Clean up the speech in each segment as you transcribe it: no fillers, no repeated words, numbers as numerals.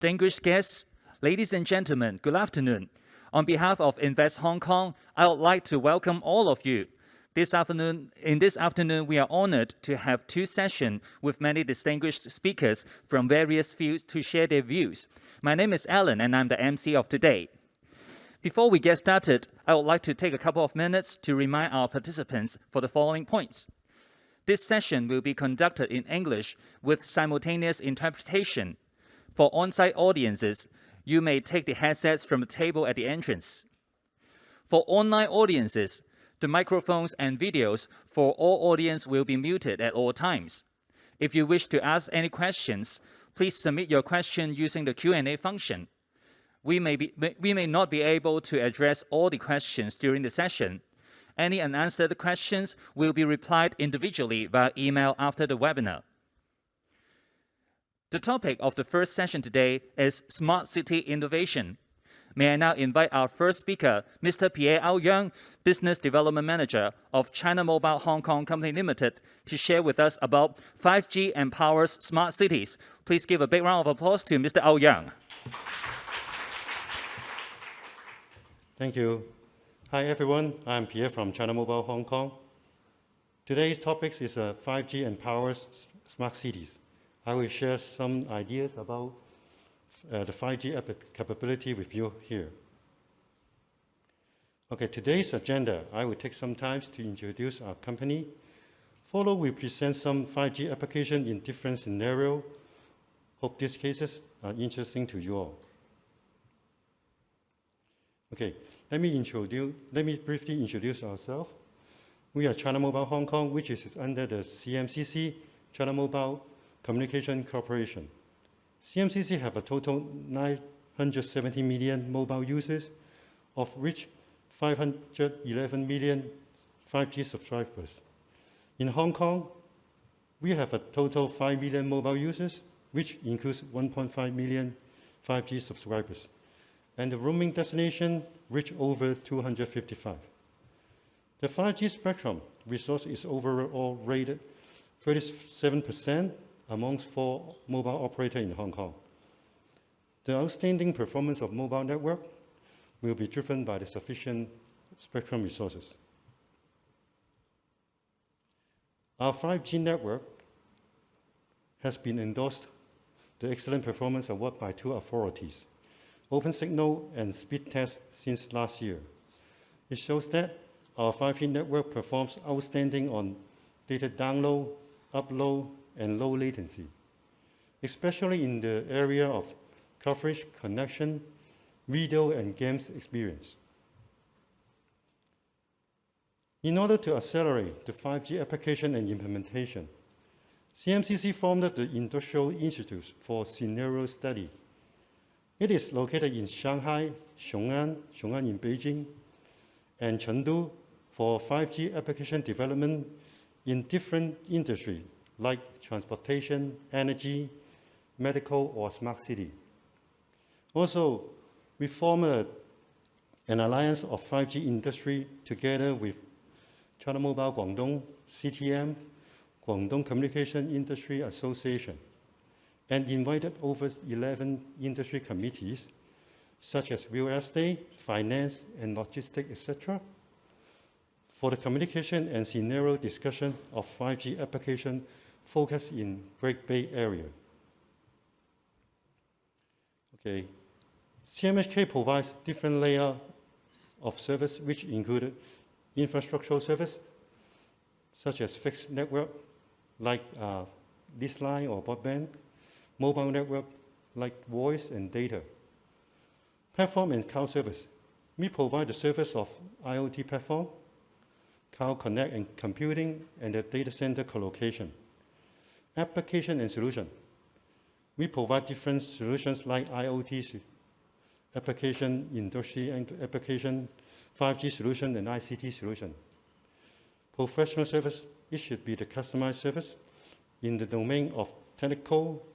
Distinguished guests, ladies and gentlemen, good afternoon. On behalf of Invest Hong Kong, I would like to welcome all of you. In this afternoon, we are honored to have two sessions with many distinguished speakers from various fields to share their views. My name is Alan, and I'm the MC of today. Before we get started, I would like to take a couple of minutes to remind our participants for the following points. This session will be conducted in English with simultaneous interpretation. For on-site audiences, you may take the headsets from the table at the entrance. For online audiences, the microphones and videos for all audience will be muted at all times. If you wish to ask any questions, please submit your question using the Q&A function. We may not be able to address all the questions during the session. Any unanswered questions will be replied individually via email after the webinar. The topic of the first session today is Smart City Innovation. May I now invite our first speaker, Mr. Pierre Aouyang, Business Development Manager of China Mobile Hong Kong Company Limited, to share with us about 5G empowers smart cities. Please give a big round of applause to Mr. Aouyang. Thank you. Hi, everyone. I'm Pierre from China Mobile Hong Kong. Today's topic is 5G empowers smart cities. I will share some ideas about the 5G capability with you here. Okay, today's agenda, I will take some time to introduce our company. Follow, we present some 5G application in different scenarios. Hope these cases are interesting to you all. Okay, let me briefly introduce ourselves. We are China Mobile Hong Kong, which is under the CMCC, China Mobile Communication Corporation. CMCC have a total 970 million mobile users, of which 511 million 5G subscribers. In Hong Kong, we have a total 5 million mobile users, which includes 1.5 million 5G subscribers. And the roaming destination reach over 255. The 5G spectrum resource is overall rated 37% amongst 4 mobile operators in Hong Kong. The outstanding performance of mobile network will be driven by the sufficient spectrum resources. Our 5G network has been endorsed the excellent performance award by 2 authorities, OpenSignal and Speedtest, since last year. It shows that our 5G network performs outstanding on data download, upload, and low latency, especially in the area of coverage, connection, video, and games experience. In order to accelerate the 5G application and implementation, CMCC formed the Industrial Institute for Scenario Study. It is located in Shanghai, Xiong'an in Beijing, and Chengdu for 5G application development in different industries like transportation, energy, medical, or smart city. Also, we formed an alliance of 5G industry together with China Mobile Guangdong, CTM, Guangdong Communication Industry Association, and invited over 11 industry committees, such as real estate, finance, and logistics, etc., for the communication and scenario discussion of 5G application focused in Great Bay Area. Okay, CMHK provides different layers of service, which include infrastructural service, such as fixed network, like this line or broadband, mobile network, like voice and data. Platform and cloud service. We provide the service of IoT platform, cloud connect and computing, and the data center co-location. Application and solution. We provide different solutions like IoT application, industry application, 5G solution, and ICT solution. Professional service, it should be the customized service in the domain of technical,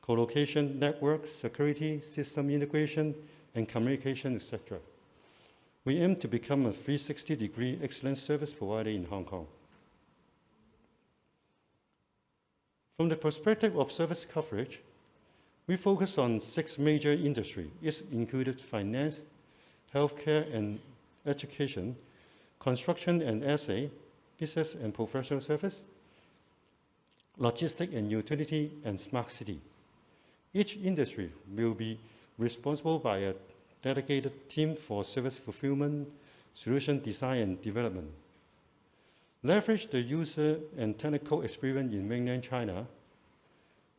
co-location, network, security, system integration, and communication, etc. We aim to become a 360-degree excellent service provider in Hong Kong. From the perspective of service coverage, We focus on 6 major industries. It included finance, healthcare and education, construction and assay, business and professional service, logistics and utility, and smart city. Each industry will be responsible by a dedicated team for service fulfillment, solution design and development. Leverage the user and technical experience in mainland China.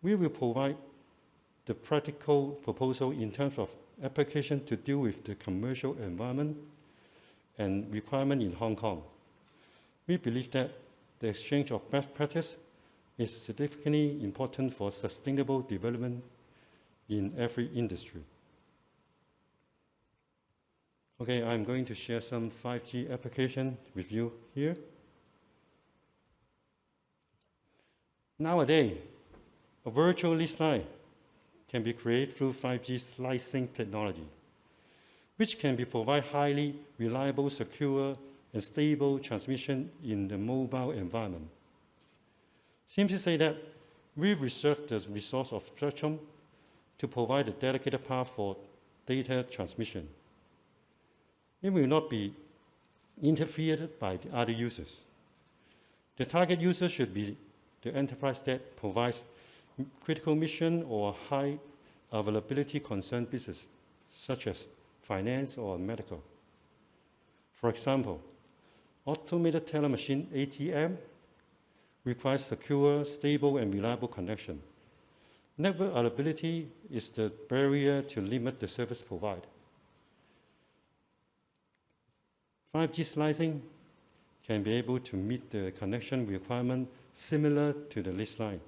We will provide the practical proposal in terms of application to deal with the commercial environment and requirement in Hong Kong. We believe that the exchange of best practice is significantly important for sustainable development in every industry. Okay, I'm going to share some 5G application with you here. Nowadays, a virtual list line can be created through 5G slicing technology, which can be provide highly reliable, secure, and stable transmission in the mobile environment. Simply say that we reserve the resource of spectrum to provide a dedicated path for data transmission. It will not be interfered by the other users. The target user should be the enterprise that provides critical mission or high availability concerned business, such as finance or medical. For example, automated teller machine ATM requires secure, stable, and reliable connection. Network availability is the barrier to limit the service provided. 5G slicing can be able to meet the connection requirement similar to the list line,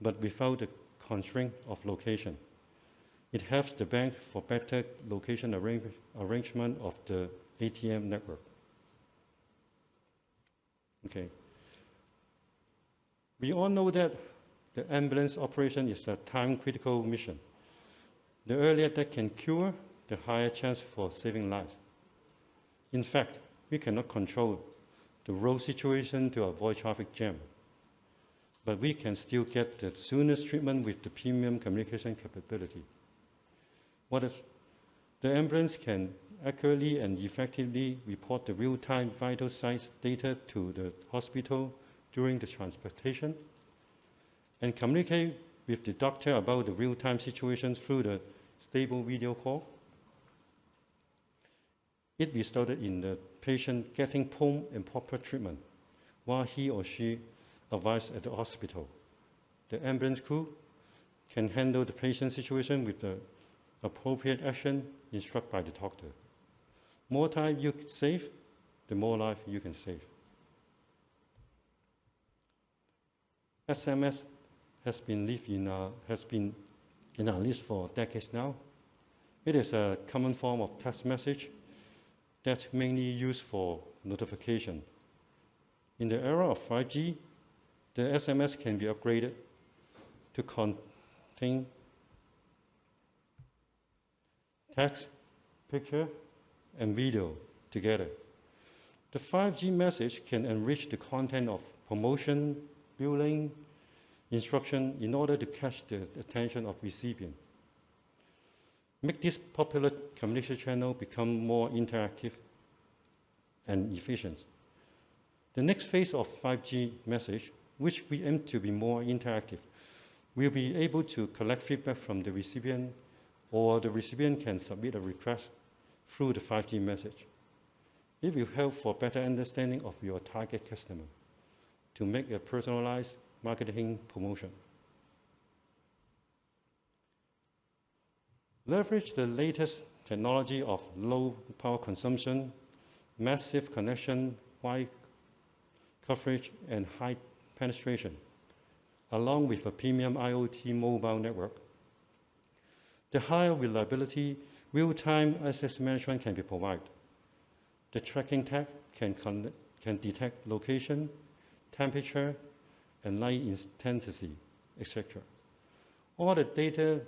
but without the constraint of location. It helps the bank for better location arrangement of the ATM network. Okay. We all know that the ambulance operation is a time-critical mission. The earlier that can cure, the higher chance for saving lives. In fact, we cannot control the road situation to avoid traffic jam, but we can still get the soonest treatment with the premium communication capability. What if the ambulance can accurately and effectively report the real-time vital signs data to the hospital during the transportation and communicate with the doctor about the real-time situation through the stable video call? It resulted in the patient getting prompt and proper treatment while he or she arrives at the hospital. The ambulance crew can handle the patient situation with the appropriate action instructed by the doctor. More time you save, the more life you can save. SMS has been in our list for decades now. It is a common form of text message that's mainly used for notification. In the era of 5G, the SMS can be upgraded to contain text, picture, and video together. The 5G message can enrich the content of promotion, billing, instruction in order to catch the attention of recipient. Make this popular communication channel become more interactive and efficient. The next phase of 5G message, which we aim to be more interactive, will be able to collect feedback from the recipient, or the recipient can submit a request through the 5G message. It will help for better understanding of your target customer to make a personalized marketing promotion. Leverage the latest technology of low power consumption, massive connection, wide coverage, and high penetration, along with a premium IoT mobile network. The higher reliability, real-time access management can be provided. The tracking tag can detect location, temperature, and light intensity, etc. All the data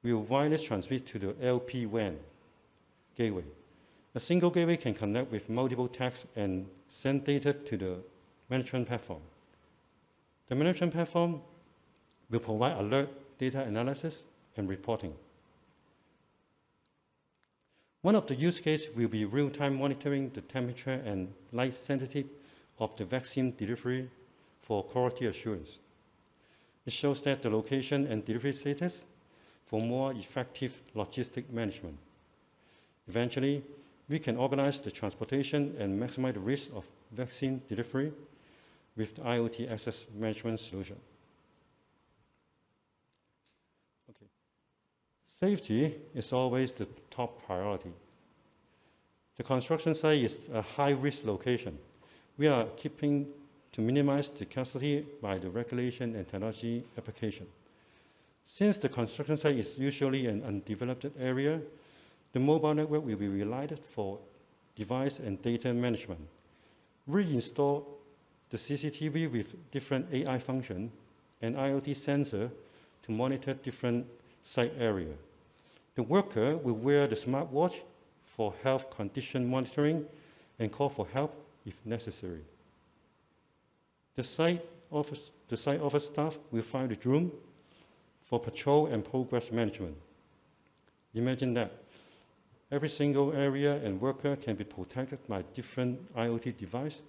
will wireless transmit to the LPWAN gateway. A single gateway can connect with multiple tags and send data to the management platform. The management platform will provide alert data analysis and reporting. One of the use cases will be real-time monitoring the temperature and light sensitivity of the vaccine delivery for quality assurance. It shows that the location and delivery status for more effective logistic management. Eventually, we can organize the transportation and maximize the risk of vaccine delivery with the IoT access management solution. Okay. Safety is always the top priority. The construction site is a high-risk location. We are keeping to minimize the casualty by the regulation and technology application. Since the construction site is usually an undeveloped area, the mobile network will be relied for device and data management. We install the CCTV with different AI function and IoT sensor to monitor different site area. The worker will wear the smartwatch for health condition monitoring and call for help if necessary. The site office staff will find the room for patrol and progress management. Imagine that every single area and worker can be protected by different IoT device,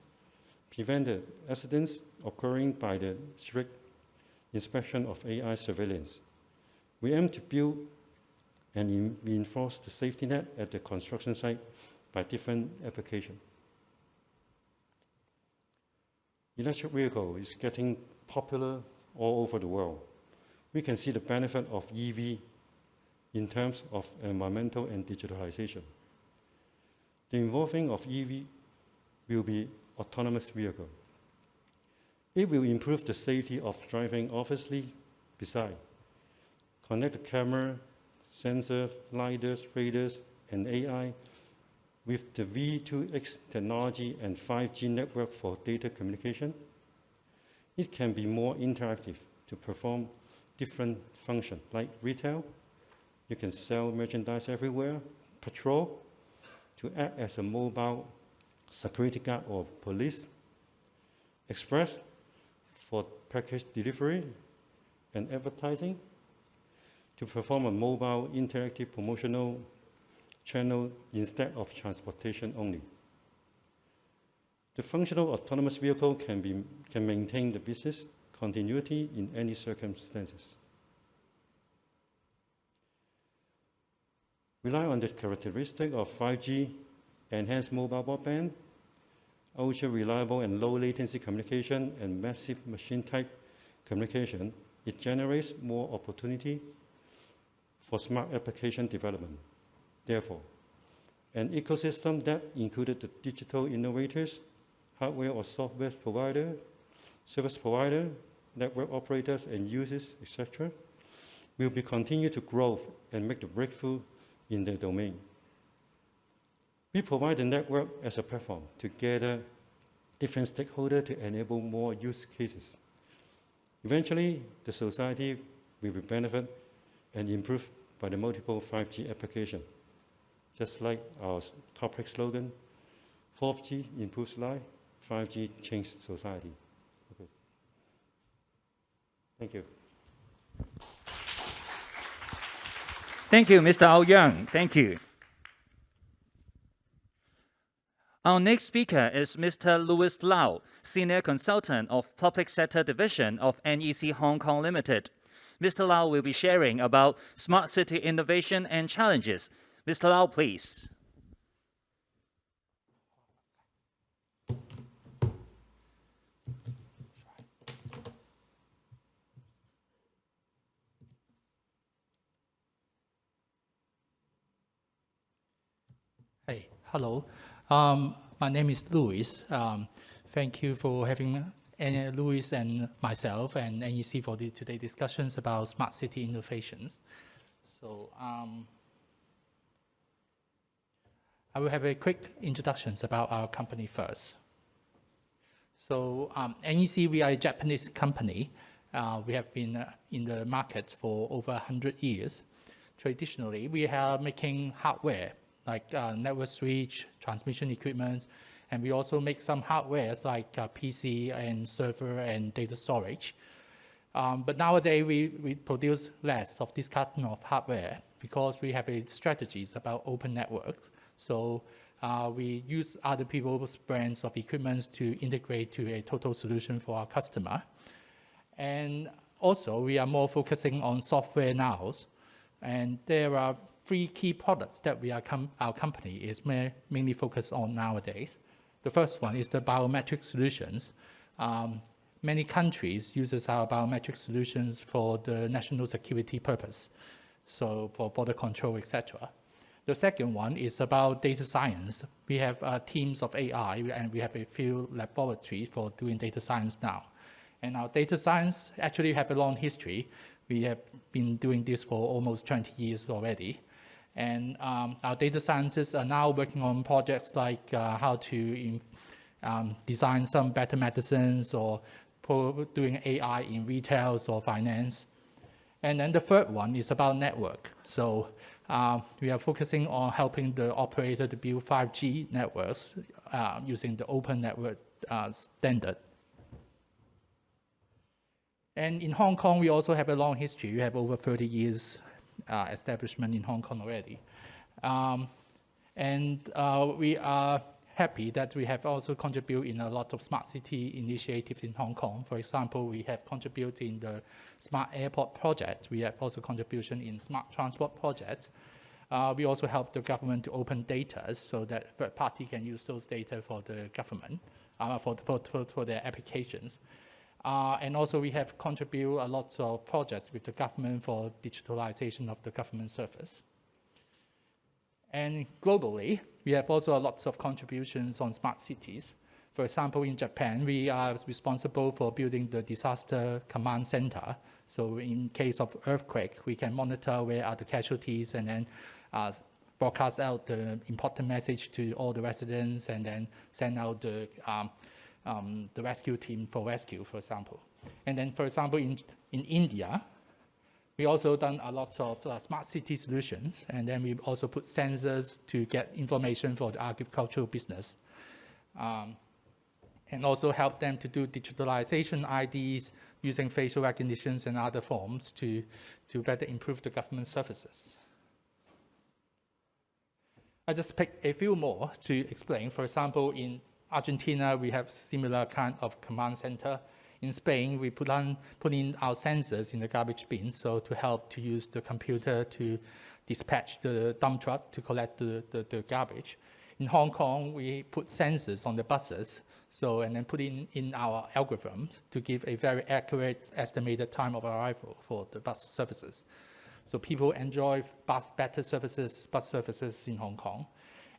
prevent the accidents occurring by the strict inspection of AI surveillance. We aim to build and reinforce the safety net at the construction site by different applications. Electric vehicle is getting popular all over the world. We can see the benefit of EV in terms of environmental and digitalization. The involving of EV will be autonomous vehicle. It will improve the safety of driving obviously beside. Connect the camera, sensor, lidars, radars, and AI with the V2X technology and 5G network for data communication. It can be more interactive to perform different functions like retail. You can sell merchandise everywhere, patrol, to act as a mobile security guard or police, express for package delivery and advertising, to perform a mobile interactive promotional channel instead of transportation only. The functional autonomous vehicle can maintain the business continuity in any circumstances. Rely on the characteristic of 5G, enhanced mobile broadband, ultra-reliable and low-latency communication, and massive machine-type communication. It generates more opportunity for smart application development. Therefore, an ecosystem that included the digital innovators, hardware or software provider, service provider, network operators and users, etc., will be continue to grow and make the breakthrough in their domain. We provide the network as a platform to gather different stakeholders to enable more use cases. Eventually, the society will be benefit and improved by the multiple 5G applications. Just like our corporate slogan, 4G improves life, 5G changes society. Okay. Thank you. Thank you, Mr. Aoyang. Thank you. Our next speaker is Mr. Louis Lau, Senior Consultant of Public Sector Division of NEC Hong Kong Limited. Mr. Lau will be sharing about smart city innovation and challenges. Mr. Lau, please. Hey, hello. My name is Louis. Thank you for having Louis and myself and NEC for today's discussions about smart city innovations. So I will have a quick introduction about our company first. So NEC, we are a Japanese company. We have been in the market for over 100 years. Traditionally, we are making hardware like network switch, transmission equipment, and we also make some hardware like PC and server and data storage. But nowadays, we produce less of this kind of hardware because we have a strategies about open networks. So we use other people's brands of equipment to integrate to a total solution for our customer. And also, we are more focusing on software now. And there are 3 key products that our company is mainly focused on nowadays. The first one is the biometric solutions. Many countries uses our biometric solutions for the national security purpose, so for border control, etc. The second one is about data science. We have teams of AI, and we have a few laboratories for doing data science now. And our data science actually have a long history. We have been doing this for almost 20 years already. And our data scientists are now working on projects like how to design some better medicines or doing AI in retail or finance. And then the third one is about network. So we are focusing on helping the operator to build 5G networks using the open network standard. And in Hong Kong, we also have a long history. We have over 30 years establishment in Hong Kong already. We are happy that we have also contributed in a lot of smart city initiatives in Hong Kong. For example, we have contributed in the smart airport project. We have also contribution in smart transport projects. We also help the government to open data so that third party can use those data for the government, for their applications. And also we have contributed a lot of projects with the government for digitalization of the government service. And globally, we have also lots of contributions on smart cities. For example, in Japan, we are responsible for building the disaster command center. So in case of earthquake, we can monitor where are the casualties and then broadcast out the important message to all the residents and then send out the rescue team for rescue, for example. And then, for example, in India, we also done a lot of smart city solutions, and then we also put sensors to get information for the agricultural business, and also help them to do digitalization IDs using facial recognitions and other forms to better improve the government services. I just picked a few more to explain. For example, in Argentina, we have similar kind of command center. In Spain, we put in our sensors in the garbage bin, so to help to use the computer to dispatch the dump truck to collect the garbage. In Hong Kong, we put sensors on the buses, and then put in our algorithms to give a very accurate estimated time of arrival for the bus services. So people enjoy bus services in Hong Kong.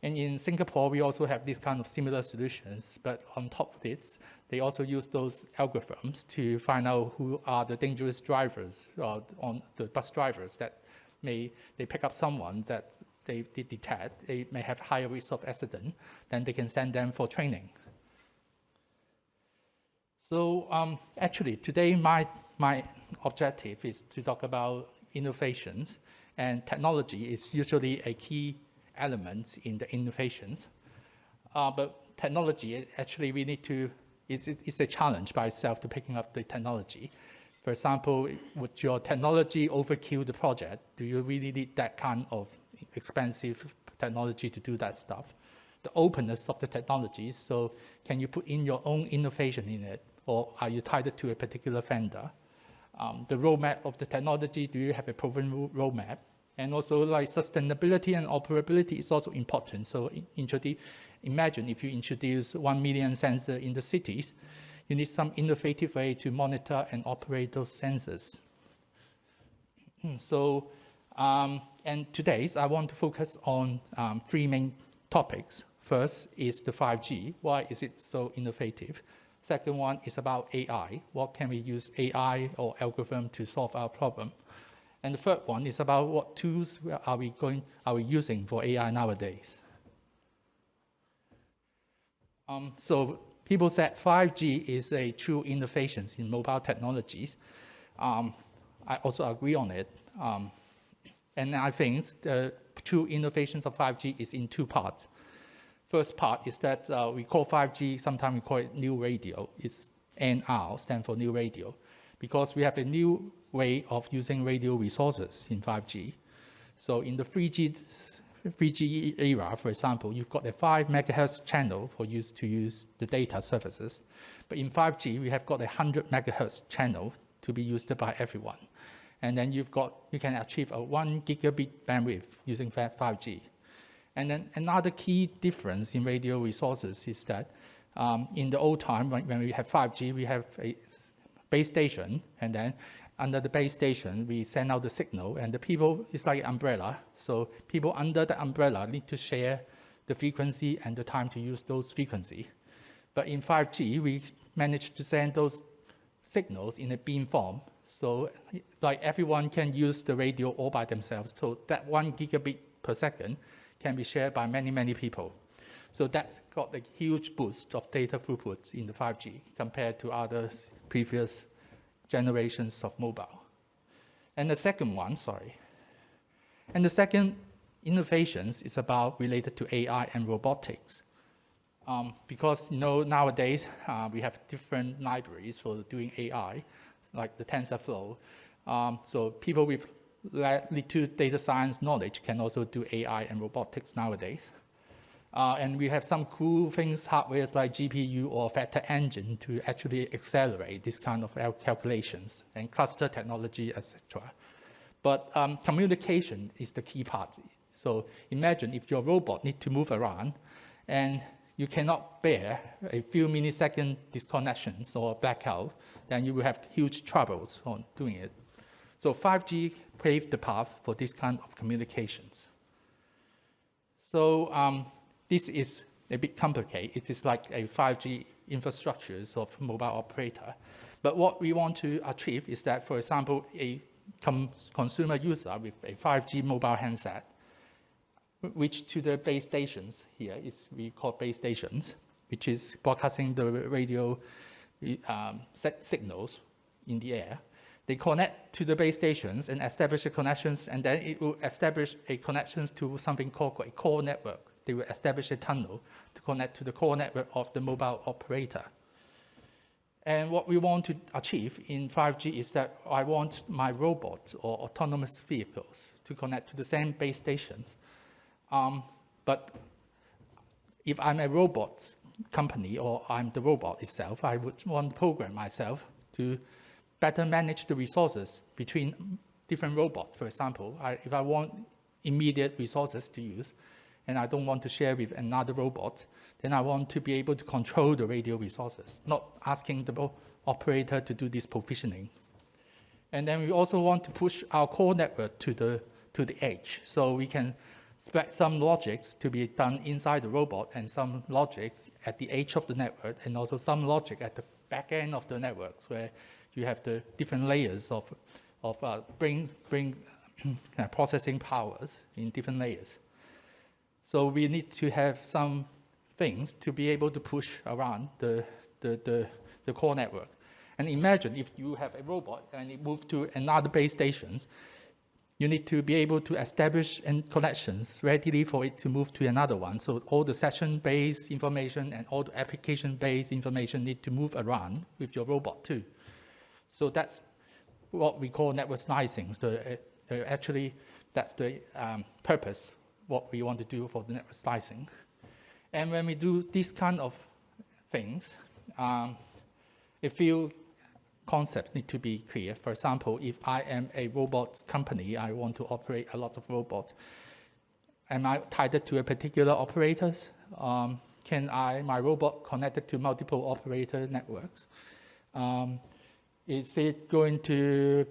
And in Singapore, we also have these kind of similar solutions, but on top of it, they also use those algorithms to find out who are the dangerous drivers, on the bus drivers that they pick up someone that they detect, they may have higher risk of accident, then they can send them for training. So actually, today my objective is to talk about innovations, and technology is usually a key element in the innovations. But technology, actually, it's a challenge by itself to picking up the technology. For example, would your technology overkill the project? Do you really need that kind of expensive technology to do that stuff? The openness of the technologies, so can you put in your own innovation in it, or are you tied to a particular vendor? The roadmap of the technology, do you have a proven roadmap? And also, like, sustainability and operability is also important. So imagine if you introduce 1 million sensors in the cities, you need some innovative way to monitor and operate those sensors. So, and today I want to focus on 3 main topics. First is the 5G. Why is it so innovative? Second one is about AI. What can we use AI or algorithm to solve our problem? And the third one is about what tools are we using for AI nowadays. So people said 5G is a true innovation in mobile technologies. I also agree on it. And I think the true innovations of 5G is in 2 parts. First part is that we call 5G, sometimes we call it new radio. It's NR, stands for new radio. because we have a new way of using radio resources in 5G. So in the 3G era, for example, you've got a 5 megahertz channel for use to use the data services. But in 5G, we have got a 100 megahertz channel to be used by everyone. And then you can achieve a 1 gigabit bandwidth using 5G. And then another key difference in radio resources is that in the old time, when we have 5G, we have a base station, and then under the base station, we send out the signal, and the people, it's like an umbrella. So people under the umbrella need to share the frequency and the time to use those frequency. But in 5G, we managed to send those signals in a beam form. So like everyone can use the radio all by themselves. So that 1 gigabit per second can be shared by many, many people. So that's got a huge boost of data throughput in the 5G compared to other previous generations of mobile. And the second innovations is about related to AI and robotics. Because nowadays we have different libraries for doing AI, like the TensorFlow. So people with little data science knowledge can also do AI and robotics nowadays. And we have some cool things, hardware like GPU or vector engine to actually accelerate this kind of calculations, and cluster technology, etc. But communication is the key part. So imagine if your robot needs to move around and you cannot bear a few millisecond disconnections or blackout, then you will have huge troubles on doing it. So 5G paved the path for this kind of communications. So this is a bit complicated. It is like a 5G infrastructures of mobile operator. But what we want to achieve is that, for example, a consumer user with a 5G mobile handset, which to the base stations here is we call base stations, which is broadcasting the radio signals in the air. They connect to the base stations and establish a connections, and then it will establish a connections to something called a core network. They will establish a tunnel to connect to the core network of the mobile operator. And what we want to achieve in 5G is that I want my robots or autonomous vehicles to connect to the same base stations. But if I'm a robot company or I'm the robot itself, I would want to program myself to better manage the resources between different robots. For example, if I want immediate resources to use, and I don't want to share with another robot, then I want to be able to control the radio resources, not asking the operator to do this provisioning. And then we also want to push our core network to the edge, so we can spread some logics to be done inside the robot and some logics at the edge of the network, and also some logic at the back end of the networks where you have the different layers of processing powers in different layers. So we need to have some things to be able to push around the core network. And imagine if you have a robot and it moves to another base stations, you need to be able to establish connections readily for it to move to another one. So all the session-based information and all the application-based information need to move around with your robot too. So that's what we call network slicing. So actually, that's the purpose, what we want to do for the network slicing. And when we do this kind of things, a few concepts need to be clear. For example, if I am a robots company, I want to operate a lot of robots. Am I tied to a particular operators? Can my robot connected to multiple operator networks? Is it going to,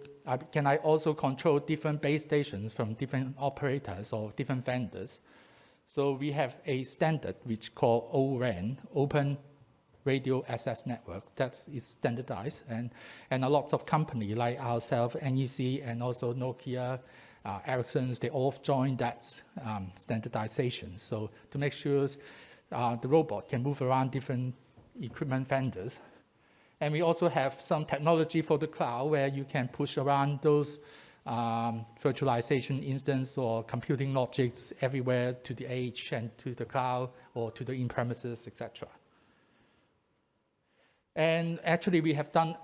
can I also control different base stations from different operators or different vendors? So we have a standard which called ORAN, Open Radio Access Network, that is standardized, and a lot of companies like ourselves, NEC, and also Nokia, Ericsson, they all joined that standardization. So to make sure the robot can move around different equipment vendors. And we also have some technology for the cloud where you can push around those virtualization instance or computing logics everywhere to the edge and to the cloud or to the in-premises, etc. And actually, we have done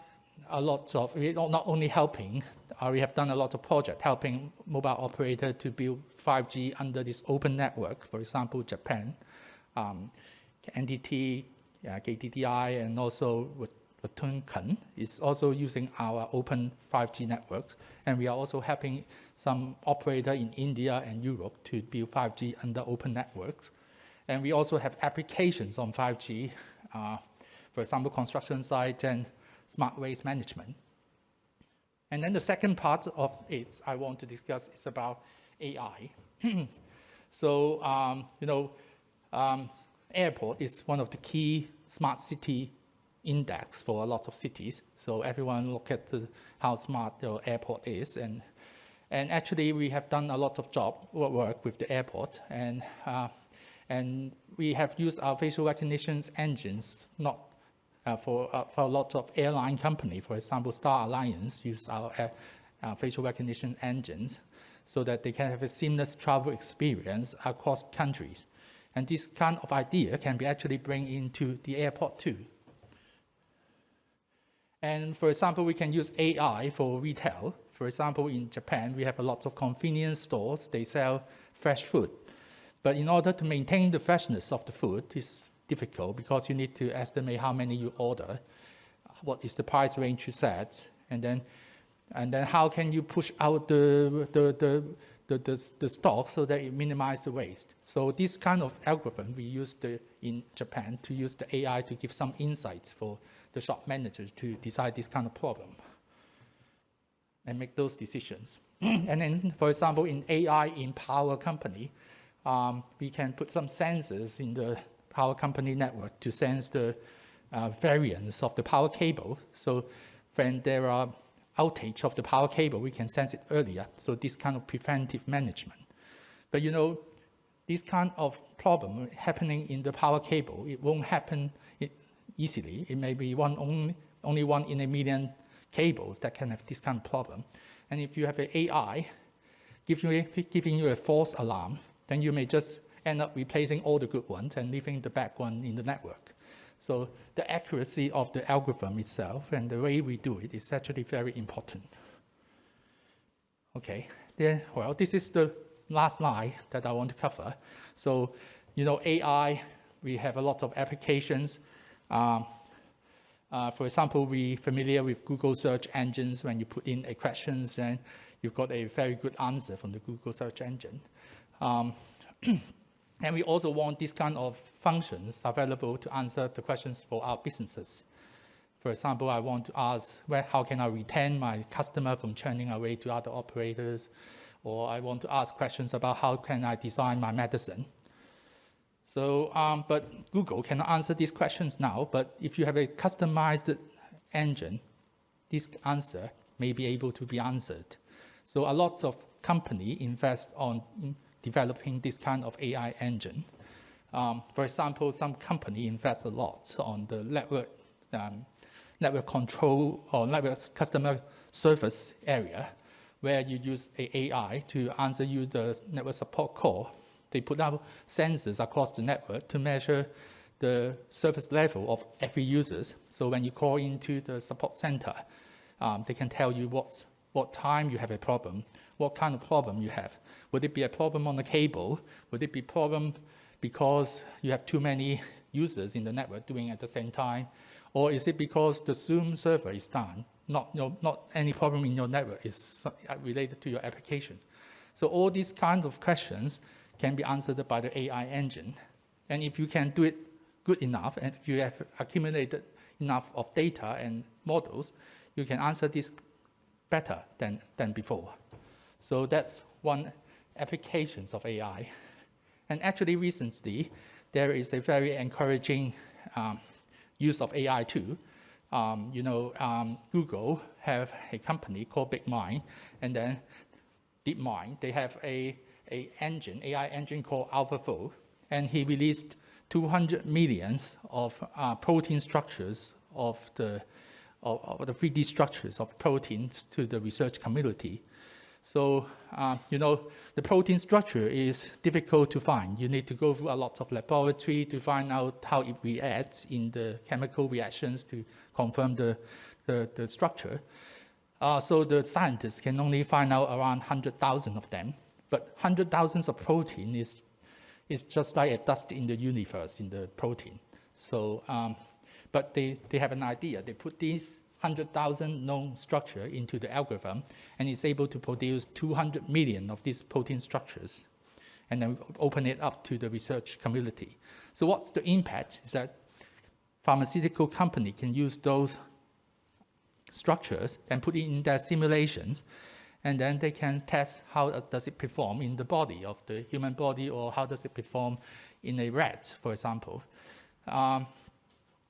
a lot of, we're not only helping, we have done a lot of projects helping mobile operator to build 5G under this open network. For example, Japan, NTT, KDDI, and also with Concurrent is also using our open 5G networks. And we are also helping some operator in India and Europe to build 5G under open networks. And we also have applications on 5G, for example, construction site and smart waste management. And then the second part of it I want to discuss is about AI. So, airport is one of the key smart city index for a lot of cities. So everyone look at how smart your airport is. And actually, we have done a lot of work with the airport. And we have used our facial recognition engines, not for a lot of airline company. For example, Star Alliance use our facial recognition engines so that they can have a seamless travel experience across countries. And this kind of idea can be actually bring into the airport too. And for example, we can use AI for retail. For example, in Japan, we have a lot of convenience stores. They sell fresh food. But in order to maintain the freshness of the food, it's difficult because you need to estimate how many you order, what is the price range you set, and then how can you push out the stock so that it minimizes the waste. So this kind of algorithm we used in Japan to use the AI to give some insights for the shop managers to decide this kind of problem and make those decisions. And then, for example, in AI in power company, we can put some sensors in the power company network to sense the variance of the power cable. So when there are outage of the power cable, we can sense it earlier. So this kind of preventive management. But this kind of problem happening in the power cable, it won't happen easily. It may be only one in a million cables that can have this kind of problem. And if you have an AI giving you a false alarm, then you may just end up replacing all the good ones and leaving the bad one in the network. So the accuracy of the algorithm itself and the way we do it is actually very important. Okay, well, this is the last slide that I want to cover. So, AI, we have a lot of applications. For example, we're familiar with Google search engines. When you put in a question, then you've got a very good answer from the Google search engine. And we also want these kind of functions available to answer the questions for our businesses. For example, I want to ask, how can I retain my customer from churning away to other operators? Or I want to ask questions about how can I design my medicine? So, but Google cannot answer these questions now, but if you have a customized engine, this answer may be able to be answered. So a lot of companies invest on developing this kind of AI engine. For example, some company invests a lot on the network control or network customer service area, where you use an AI to answer you the network support call. They put out sensors across the network to measure the service level of every user. So when you call into the support center, they can tell you what time you have a problem, what kind of problem you have. Would it be a problem on the cable? Would it be a problem because you have too many users in the network doing it at the same time? Or is it because the Zoom server is down? Not any problem in your network is related to your applications. So all these kinds of questions can be answered by the AI engine. And if you can do it good enough, and if you have accumulated enough of data and models, you can answer this better than before. So that's one application of AI. And actually recently, there is a very encouraging use of AI too. Google have a company called BigMind, and then DeepMind, they have a AI engine called AlphaFold, and he released 200 million of protein structures of the 3D structures of proteins to the research community. So, the protein structure is difficult to find. You need to go through a lot of laboratory to find out how it reacts in the chemical reactions to confirm the the structure. So the scientists can only find out around 100,000 of them, but 100,000 of protein is just like a dust in the universe in the protein. So, but they have an idea. They put these 100,000 known structure into the algorithm, and it's able to produce 200 million of these protein structures, and then open it up to the research community. So what's the impact is that pharmaceutical company can use those structures and put it in their simulations, and then they can test how does it perform in the body of the human body, or how does it perform in a rat, for example.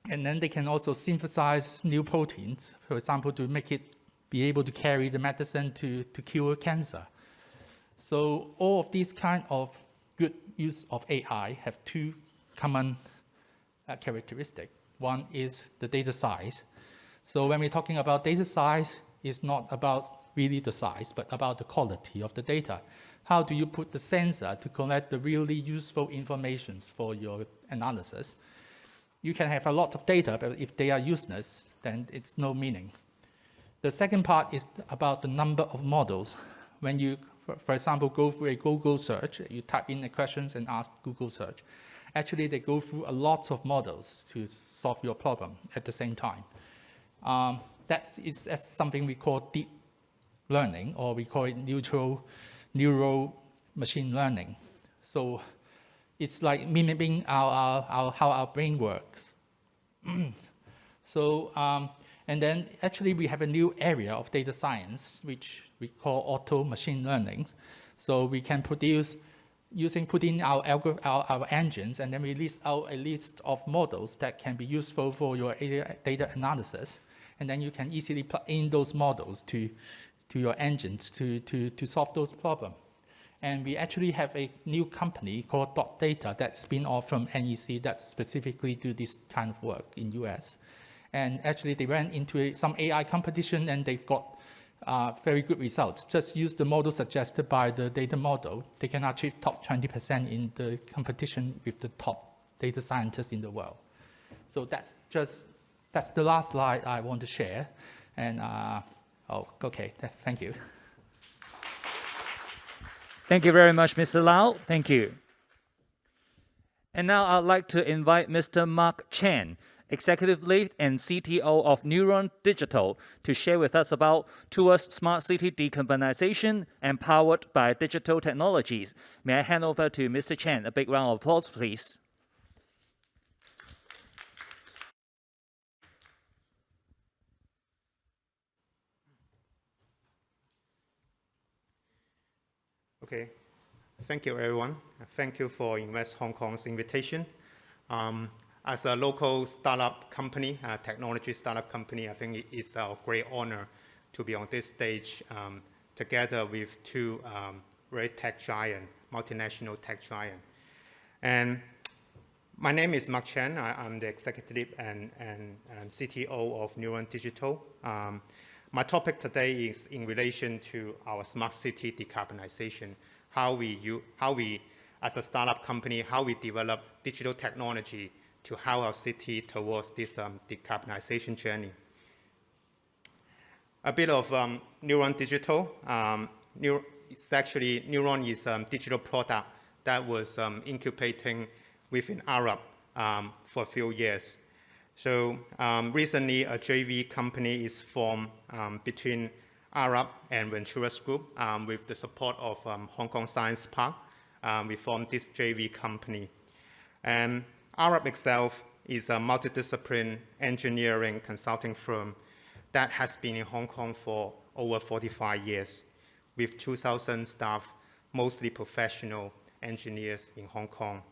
And then they can also synthesize new proteins, for example, to make it be able to carry the medicine to cure cancer. So all of these kind of good use of AI have two common characteristics. One is the data size. So when we're talking about data size, it's not about really the size, but about the quality of the data. How do you put the sensor to collect the really useful information for your analysis? You can have a lot of data, but if they are useless, then it's no meaning. The second part is about the number of models. When you, for example, go through a Google search, you type in the questions and ask Google search. Actually, they go through a lot of models to solve your problem at the same time. That's something we call deep learning, or we call it neural machine learning. So it's like mimicking how our brain works. So, and then actually we have a new area of data science, which we call auto machine learning. So we can produce, put in our engines, and then we list out a list of models that can be useful for your data analysis. And then you can easily plug in those models to your engines to solve those problems. And we actually have a new company called Dot Data that's spin off from NEC that specifically do this kind of work in US. And actually they went into some AI competition, and they've got very good results. Just use the model suggested by the data model. They can achieve top 20% in the competition with the top data scientists in the world. So that's the last slide I want to share. And okay, thank you. Thank you very much, Mr. Lau. Thank you. And now I'd like to invite Mr. Mark Chen, Executive Lead and CTO of Neuron Digital, to share with us about towards smart city decarbonization empowered by digital technologies. May I hand over to Mr. Chen? A big round of applause, please. Okay, thank you everyone. Thank you for Invest Hong Kong's invitation. As a local startup company, technology startup company, I think it is a great honor to be on this stage together with two very tech giant, multinational tech giant. And my name is Mark Chen. I'm the executive and CTO of Neuron Digital. My topic today is in relation to our smart city decarbonization, how we, as a startup company, how we develop digital technology to help our city towards this decarbonization journey. A bit of Neuron Digital. It's actually, Neuron is a digital product that was incubating within Arab for a few years. So recently, a JV company is formed between Arab and Venturas Group with the support of Hong Kong Science Park. We formed this JV company. And Arab itself is a multidiscipline engineering consulting firm that has been in Hong Kong for over 45 years, with 2,000 staff, mostly professional engineers in Hong Kong.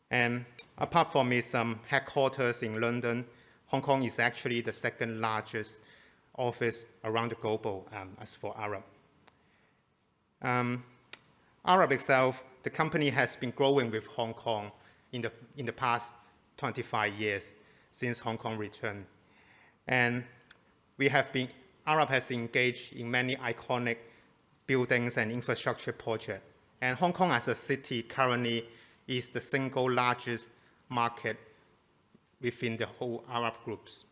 And apart from its headquarters in London, Hong Kong is actually the second largest office around the globe as for Arab. Arab itself, the company has been growing with Hong Kong in the past 25 years since Hong Kong returned. And Arab has engaged in many iconic buildings and infrastructure projects. And Hong Kong as a city currently is the single largest market within the whole Arab groups.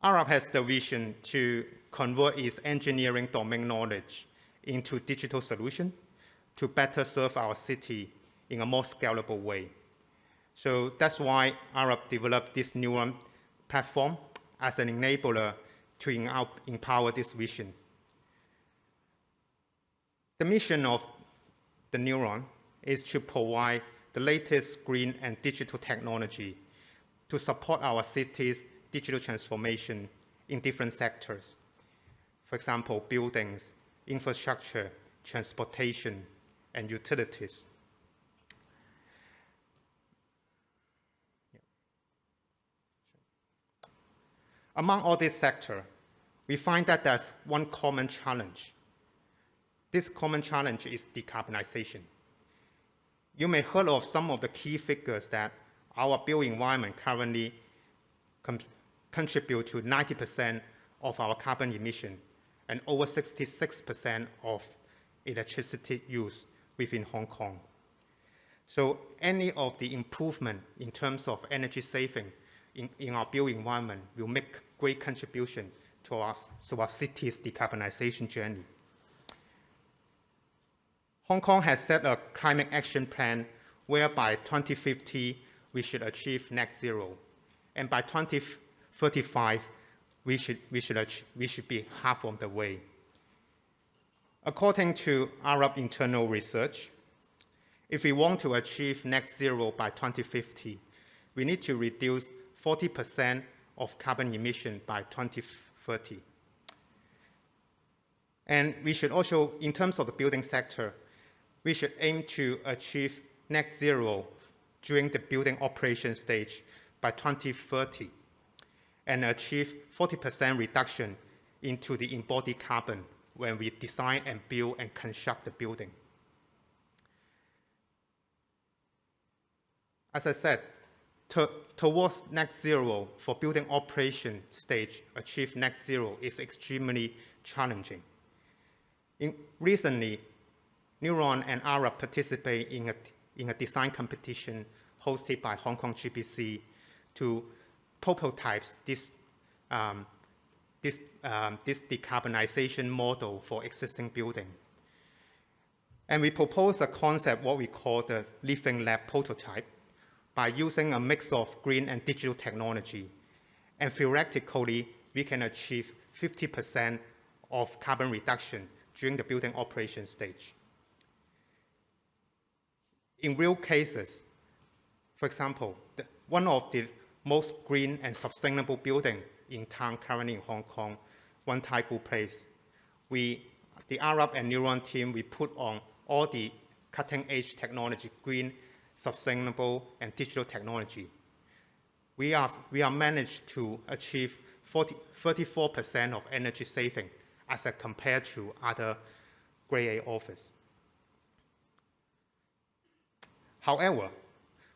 Arup has the vision to convert its engineering domain knowledge into digital solution to better serve our city in a more scalable way. So that's why Arup developed this Neuron platform as an enabler to empower this vision. The mission of the Neuron is to provide the latest green and digital technology to support our city's digital transformation in different sectors. For example, buildings, infrastructure, transportation, and utilities. Among all these sectors, we find that there's one common challenge. This common challenge is decarbonization. You may have heard of some of the key figures that our built environment currently contribute to 90% of our carbon emission and over 66% of electricity use within Hong Kong. So any of the improvement in terms of energy saving in our built environment will make great contribution to our city's decarbonization journey. Hong Kong has set a climate action plan where by 2050 we should achieve net zero, and by 2035 we should be half of the way. According to Arup internal research, if we want to achieve net zero by 2050, we need to reduce 40% of carbon emission by 2030. And we should also, in terms of the building sector, we should aim to achieve net zero during the building operation stage by 2030 and achieve 40% reduction into the embodied carbon when we design and build and construct the building. As I said, towards net zero for building operation stage, achieve net zero is extremely challenging. Recently, Neuron and Arup participate in a design competition hosted by Hong Kong GBC to prototype this decarbonization model for existing building. And we propose a concept, what we call the living lab prototype, by using a mix of green and digital technology. And theoretically, we can achieve 50% of carbon reduction during the building operation stage. In real cases, for example, one of the most green and sustainable building in town currently in Hong Kong, One Taikoo Place, the Arup and Neuron team, we put on all the cutting-edge technology, green, sustainable, and digital technology. We are managed to achieve 34% of energy saving as compared to other Grade A office. However,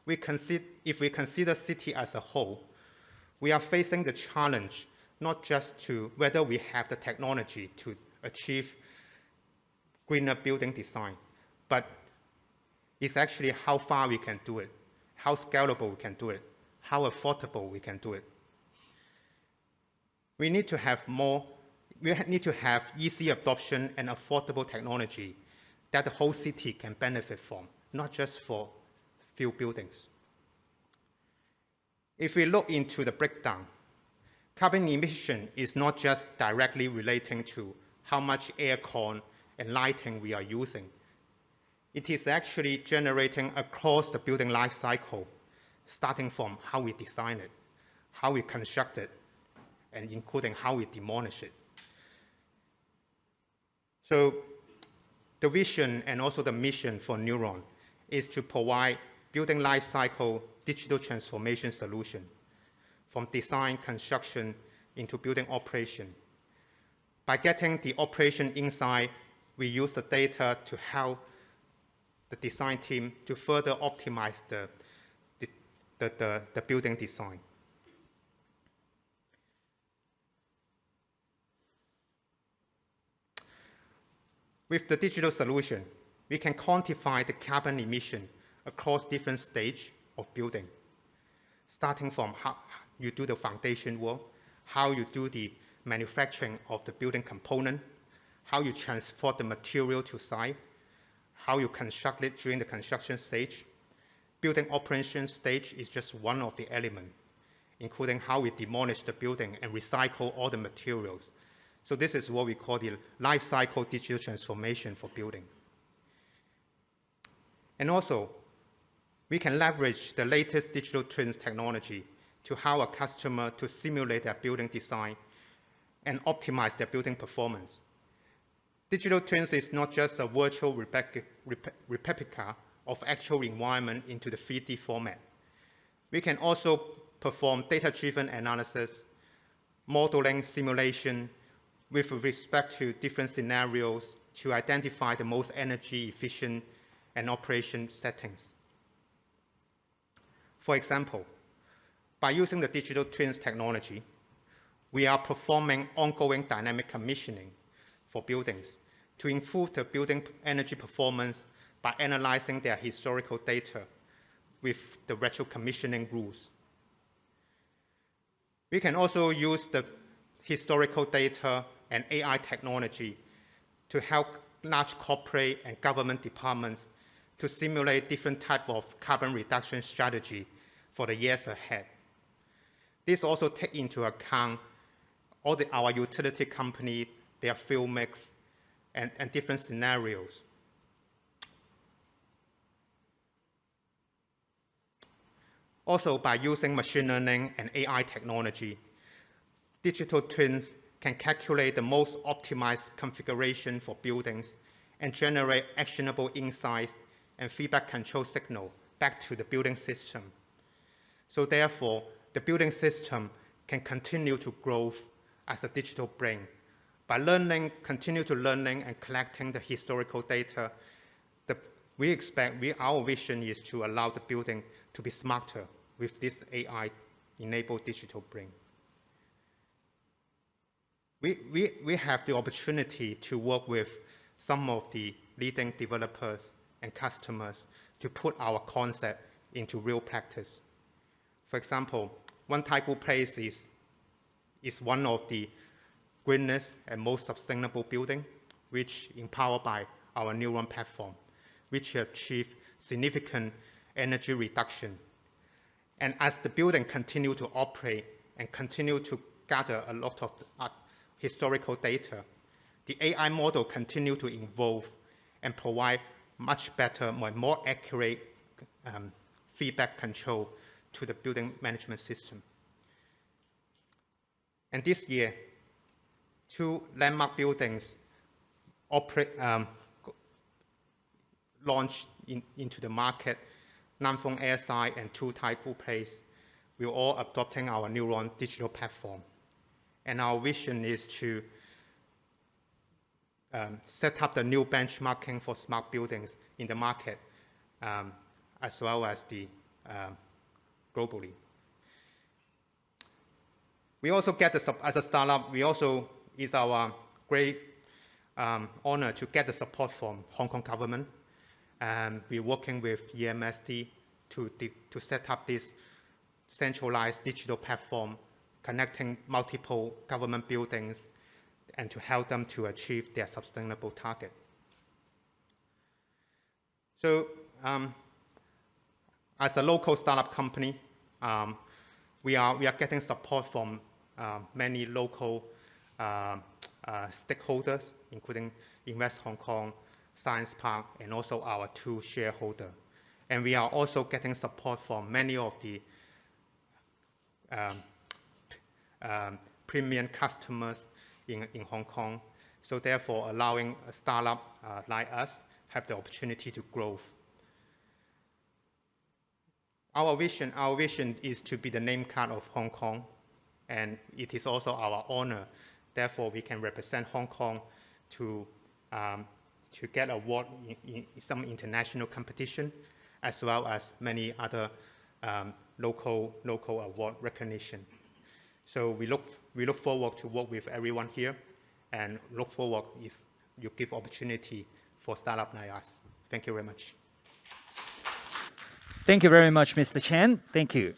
if we consider city as a whole, we are facing the challenge not just to whether we have the technology to achieve greener building design, but it's actually how far we can do it, how scalable we can do it, how affordable we can do it. We need to have easy adoption and affordable technology that the whole city can benefit from, not just for few buildings. If we look into the breakdown, carbon emission is not just directly relating to how much aircon and lighting we are using. It is actually generating across the building life cycle, starting from how we design it, how we construct it, and including how we demolish it. So the vision and also the mission for Neuron is to provide building life cycle digital transformation solution from design, construction into building operation. By getting the operation insight, we use the data to help the design team to further optimize the building design. With the digital solution, we can quantify the carbon emission across different stages of building, starting from how you do the foundation work, how you do the manufacturing of the building component, how you transport the material to site, how you construct it during the construction stage. Building operation stage is just one of the elements, including how we demolish the building and recycle all the materials. So this is what we call the life cycle digital transformation for building. And also, we can leverage the latest digital twins technology to help a customer to simulate their building design and optimize their building performance. Digital twins is not just a virtual replica of actual environment into the 3D format. We can also perform data-driven analysis, modeling, simulation with respect to different scenarios to identify the most energy efficient and operation settings. For example, by using the digital twins technology, we are performing ongoing dynamic commissioning for buildings to improve the building energy performance by analyzing their historical data with the retro commissioning rules. We can also use the historical data and AI technology to help large corporate and government departments to simulate different types of carbon reduction strategy for the years ahead. This also takes into account all our utility companies, their fuel mix, and different scenarios. Also, by using machine learning and AI technology, digital twins can calculate the most optimized configuration for buildings and generate actionable insights and feedback control signal back to the building system. So therefore, the building system can continue to grow as a digital brain. By continue to learning and collecting the historical data, our vision is to allow the building to be smarter with this AI-enabled digital brain. We have the opportunity to work with some of the leading developers and customers to put our concept into real practice. For example, One Taikoo Place is one of the greenest and most sustainable building, which empowered by our Neuron platform, which achieve significant energy reduction. And as the building continue to operate and continue to gather a lot of historical data, the AI model continue to evolve and provide much better, more accurate feedback control to the building management system. And this year, 2 landmark buildings launched into the market, Nanfeng Airside and 2 Taikoo Place. We're all adopting our Neuron digital platform. And our vision is to set up the new benchmarking for smart buildings in the market, as well as globally. We also get, as a startup, it's our great honor to get the support from Hong Kong government. And we're working with EMSD to set up this centralized digital platform connecting multiple government buildings and to help them to achieve their sustainable target. So as a local startup company, we are getting support from many local stakeholders, including Invest Hong Kong, Science Park, and also our 2 shareholders. And we are also getting support from many of the premium customers in Hong Kong. So therefore, allowing a startup like us have the opportunity to grow. Our vision is to be the name card of Hong Kong, and it is also our honor. Therefore, we can represent Hong Kong to get award in some international competition, as well as many other local award recognition. So we look forward to work with everyone here, and look forward if you give opportunity for startup like us. Thank you very much. Thank you very much, Mr. Chen. Thank you.